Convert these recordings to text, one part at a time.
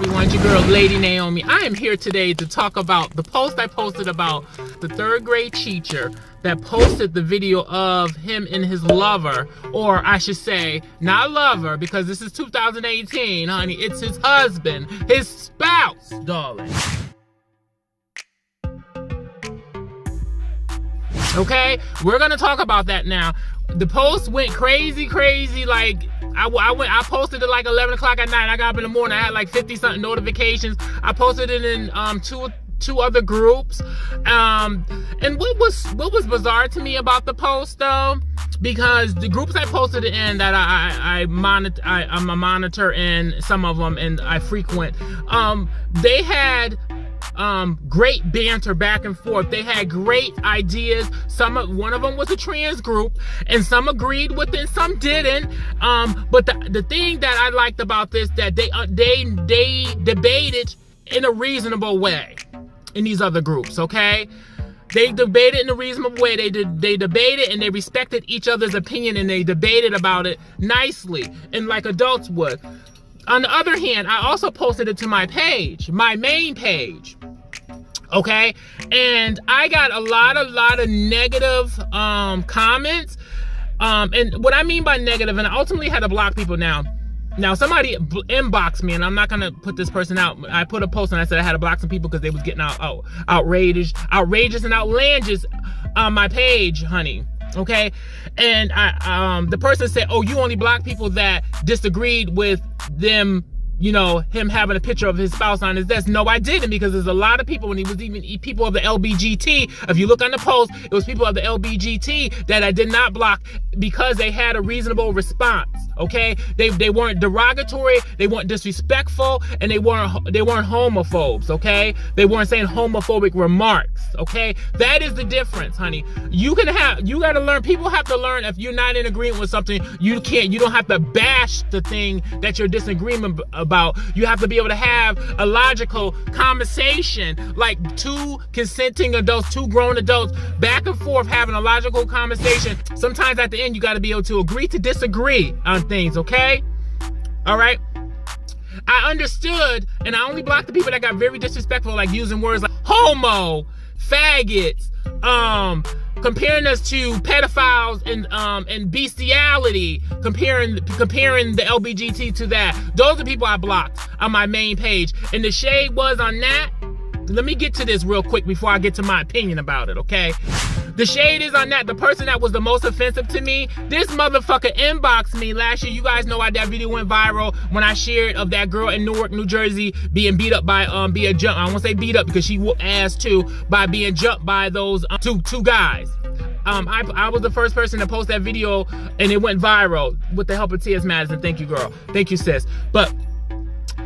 everyone, it's your girl Lady Naomi. I am here today to talk about the post I posted about the third grade teacher that posted the video of him and his lover, or I should say not lover because this is 2018, honey, it's his husband, his spouse, darling. Okay, we're gonna talk about that now. The post went crazy, like I posted it like 11 o'clock at night. I got up in the morning, I had like 50 something notifications. I posted it in two other groups. And what was bizarre to me about the post though, because the groups I posted it in that I'm a monitor in some of them and I frequent, they had great banter back and forth. They had great ideas. One of them was a trans group, and some agreed with it, some didn't. But the thing that I liked about this, that they debated in a reasonable way in these other groups. Okay, they debated in a reasonable way. They debated and they respected each other's opinion, and they debated about it nicely and like adults would. On the other hand, I also posted it to my page, my main page. Okay, and I got a lot of negative comments. And what I mean by negative, and I ultimately had to block people now. Now somebody inboxed me, and I'm not gonna put this person out. I put a post and I said I had to block some people because they was getting outrageous and outlandish on my page, honey. Okay, and the person said, "Oh, you only block people that disagreed with them, you know, him having a picture of his spouse on his desk." No, I didn't, because there's a lot of people, and it was even people of the LBGT. If you look on the post, it was people of the LBGT that I did not block because they had a reasonable response. Okay, they weren't derogatory, they weren't disrespectful, and they weren't homophobes. Okay, they weren't saying homophobic remarks. Okay, that is the difference, honey. You gotta learn. People have to learn. If you're not in agreement with something, you don't have to bash the thing that you're disagreeing about. You have to be able to have a logical conversation, like two consenting adults, two grown adults, back and forth having a logical conversation. Sometimes at the end, you got to be able to agree to disagree on things. Okay, all right. I understood, and I only blocked the people that got very disrespectful, like using words like homo, faggots, comparing us to pedophiles and bestiality, comparing the LBGT to that. Those are people I blocked on my main page. And the shade was on that. Let me get to this real quick before I get to my opinion about it, okay? The shade is on that. The person that was the most offensive to me, this motherfucker inboxed me last year. You guys know why that video went viral when I shared of that girl in Newark, New Jersey being beat up by being jumped. I won't say beat up because she whooped ass too, by being jumped by those two guys. I was the first person to post that video, and it went viral with the help of T.S. Madison. Thank you, girl. Thank you, sis. But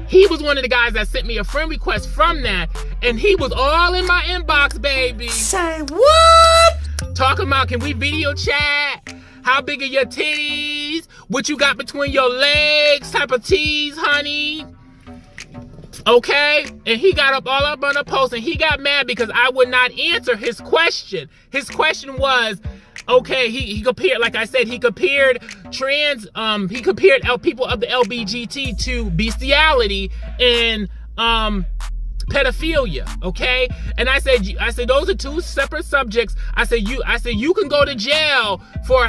he was one of the guys that sent me a friend request from that, and he was all in my inbox, baby. Say what? Talking about, can we video chat? How big are your titties? What you got between your legs? Type of tease, honey. Okay? And he got all up on the post, and he got mad because I would not answer his question. His question was, okay, he compared, like I said, he compared people of the LBGT to bestiality and pedophilia, okay? And I said those are two separate subjects. I said you can go to jail for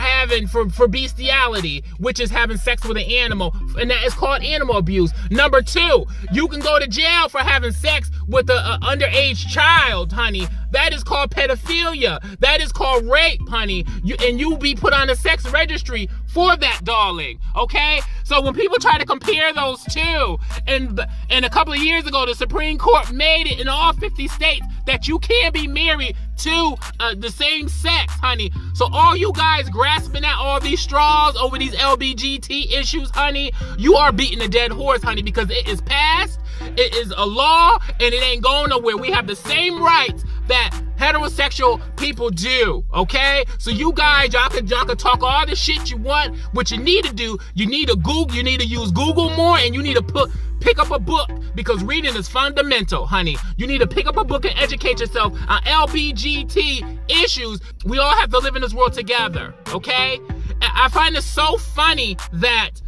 bestiality, which is having sex with an animal, and that is called animal abuse. Number two, you can go to jail for having sex with an underage child, honey. That is called pedophilia. That is called rape, honey. You'll be put on a sex registry for that, darling. Okay? So when people try to compare those two, and a couple of years ago, the Supreme Court made it in all 50 states that you can be married to the same sex, honey. So all you guys grasping at all these straws over these LBGT issues, honey, you are beating a dead horse, honey, because it is passed, it is a law, and it ain't going nowhere. We have the same rights that heterosexual people do, okay? So you guys, y'all can talk all the shit you want. What you need to do, you need to use Google more, and you need to pick up a book, because reading is fundamental, honey. You need to pick up a book and educate yourself on LBGT issues. We all have to live in this world together, okay? I find it so funny that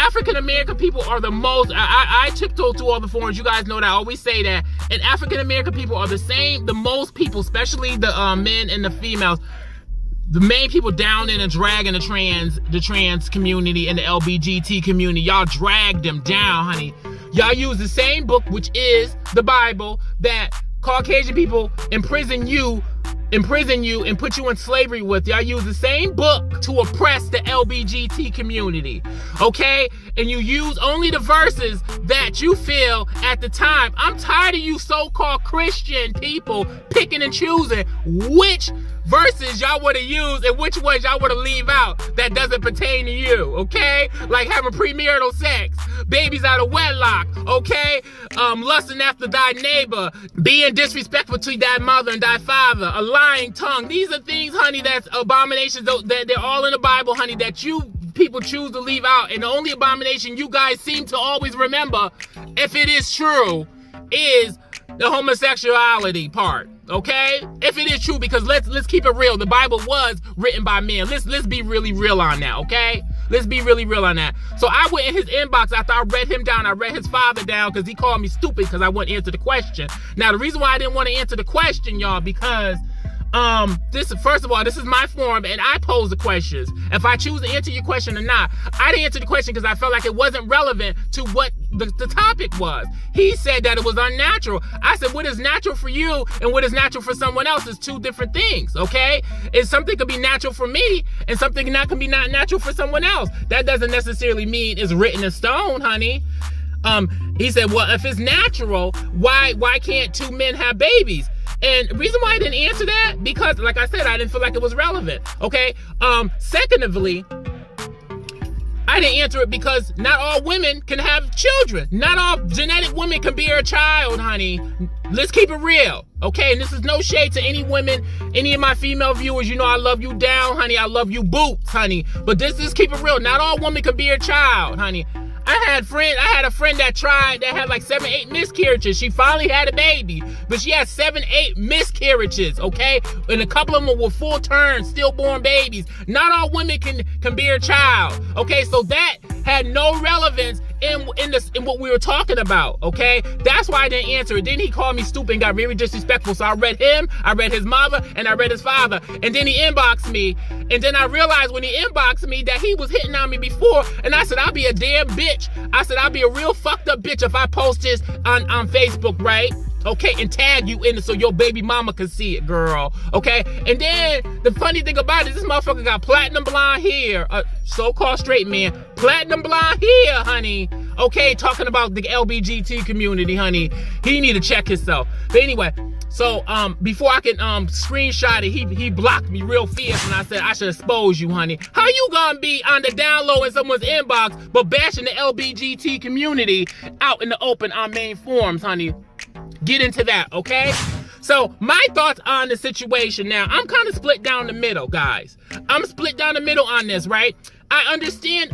African American people are the most, I tiptoe through all the forums, you guys know that I always say that, and African American people are the most people, especially the men and the females, the main people down in and dragging the trans community and the LBGT community. Y'all drag them down, honey. Y'all use the same book, which is the Bible, that Caucasian people imprison you and put you in slavery with. Y'all use the same book to oppress the LBGT community, okay? And you use only the verses that you feel at the time. I'm tired of you so-called Christian people picking and choosing which verses y'all want to use and which ones y'all want to leave out that doesn't pertain to you, okay? Like having premarital sex, babies out of wedlock, okay? Lusting after thy neighbor, being disrespectful to thy mother and thy father, a lying tongue. These are things, honey, that's abominations, that they're all in the Bible, honey, that you people choose to leave out. And the only abomination you guys seem to always remember, if it is true, is the homosexuality part, okay? If it is true, because let's keep it real. The Bible was written by men. Let's be really real on that, okay? Let's be really real on that. So I went in his inbox after I read him down. I read his father down because he called me stupid because I wouldn't answer the question. Now, the reason why I didn't want to answer the question, y'all, because first of all, this is my forum and I pose the questions. If I choose to answer your question or not, I didn't answer the question because I felt like it wasn't relevant to what the topic was. He said that it was unnatural. I said, what is natural for you and what is natural for someone else is two different things, okay? And something could be natural for me and something can be not natural for someone else. That doesn't necessarily mean it's written in stone, honey. He said, well, if it's natural, why can't two men have babies? And the reason why I didn't answer that, because like I said, I didn't feel like it was relevant, okay? Secondly, I didn't answer it because not all women can have children. Not all genetic women can bear a child, honey. Let's keep it real, okay? And this is no shade to any women, any of my female viewers. You know I love you down, honey. I love you boots, honey. But just keep it real. Not all women can bear a child, honey. I had a friend that had like 7, 8 miscarriages. She finally had a baby, but she had 7, 8 miscarriages, okay? And a couple of them were full-term, stillborn babies. Not all women can bear a child, okay? So that had no relevance in what we were talking about, okay? That's why I didn't answer it. Then he called me stupid and got very disrespectful. So I read him, I read his mother, and I read his father. And then he inboxed me. And then I realized when he inboxed me that he was hitting on me before. And I said, I'll be a damn bitch. I said, I'll be a real fucked up bitch if I post this on Facebook, right? Okay, and tag you in it so your baby mama can see it, girl. Okay, and then the funny thing about it, this motherfucker got platinum blonde hair, so-called straight man, platinum blonde hair, honey. Okay, talking about the LBGT community, honey. He need to check himself. But anyway, so before I can screenshot it, he blocked me real fierce, and I said I should expose you, honey. How you gonna be on the down low in someone's inbox, but bashing the LBGT community out in the open on main forums, honey? Get into that, okay? So my thoughts on the situation now, I'm kind of split down the middle, guys. I'm split down the middle on this, right? I understand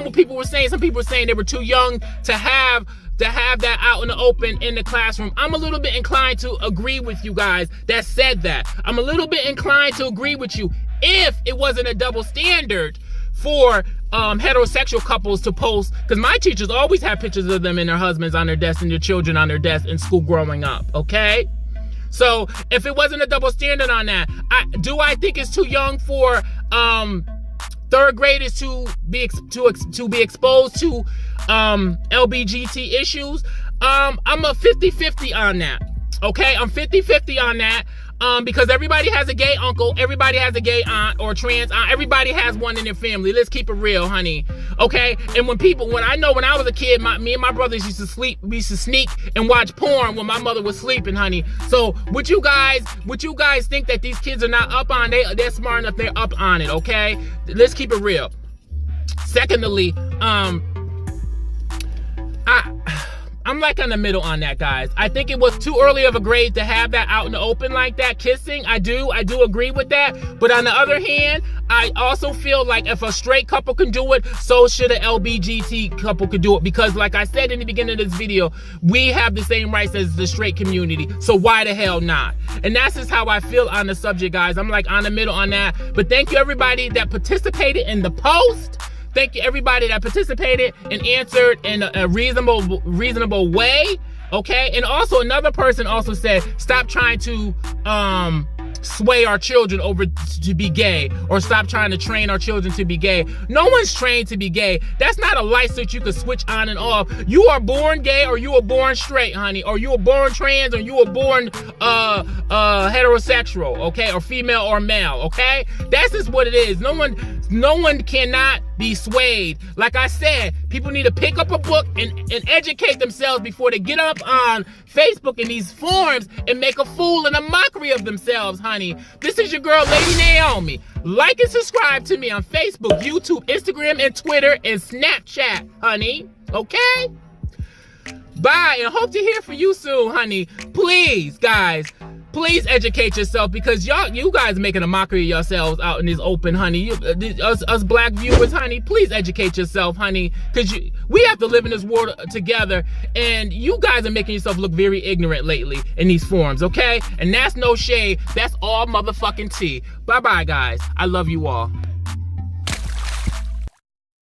what people were saying. Some people were saying they were too young to have that out in the open in the classroom. I'm a little bit inclined to agree with you guys that said that. I'm a little bit inclined to agree with you if it wasn't a double standard for heterosexual couples to post, because my teachers always have pictures of them and their husbands on their desk and their children on their desk in school growing up, okay? So if it wasn't a double standard on that, I think it's too young for third graders to be exposed to LBGT issues? I'm a 50-50 on that, okay? I'm 50-50 on that. Because everybody has a gay uncle, everybody has a gay aunt or trans aunt, everybody has one in their family. Let's keep it real, honey. Okay? And when I was a kid, me and my brothers used to sneak and watch porn when my mother was sleeping, honey. So would you guys think that these kids are not up on it? They're smart enough, they're up on it, okay? Let's keep it real. Secondly, I'm like in the middle on that, guys. I think it was too early of a grade to have that out in the open like that, kissing. I do agree with that. But on the other hand, I also feel like if a straight couple can do it, so should an LBGT couple could do it. Because like I said in the beginning of this video, we have the same rights as the straight community. So why the hell not? And that's just how I feel on the subject, guys. I'm like on the middle on that. But thank you everybody that participated in the post. Thank you everybody that participated and answered in a reasonable way. Okay, and also another person also said, stop trying to sway our children over to be gay, or stop trying to train our children to be gay. No one's trained to be gay. That's not a light switch you can switch on and off. You are born gay, or you were born straight, honey, or you were born trans, or you were born heterosexual, okay, or female or male, okay? That's just what it is. No one cannot be swayed. Like I said, people need to pick up a book and educate themselves before they get up on Facebook and these forums and make a fool and a mockery of themselves, honey. This is your girl, Lady Naomi. Like and subscribe to me on Facebook, YouTube, Instagram, and Twitter, and Snapchat, honey. Okay? Bye, and hope to hear from you soon, honey. Please, guys, please educate yourself, because you guys are making a mockery of yourselves out in this open, honey. Us black viewers, honey, please educate yourself, honey, because we have to live in this world together, and you guys are making yourself look very ignorant lately in these forums, okay? And that's no shade. That's all motherfucking tea. Bye-bye, guys. I love you all.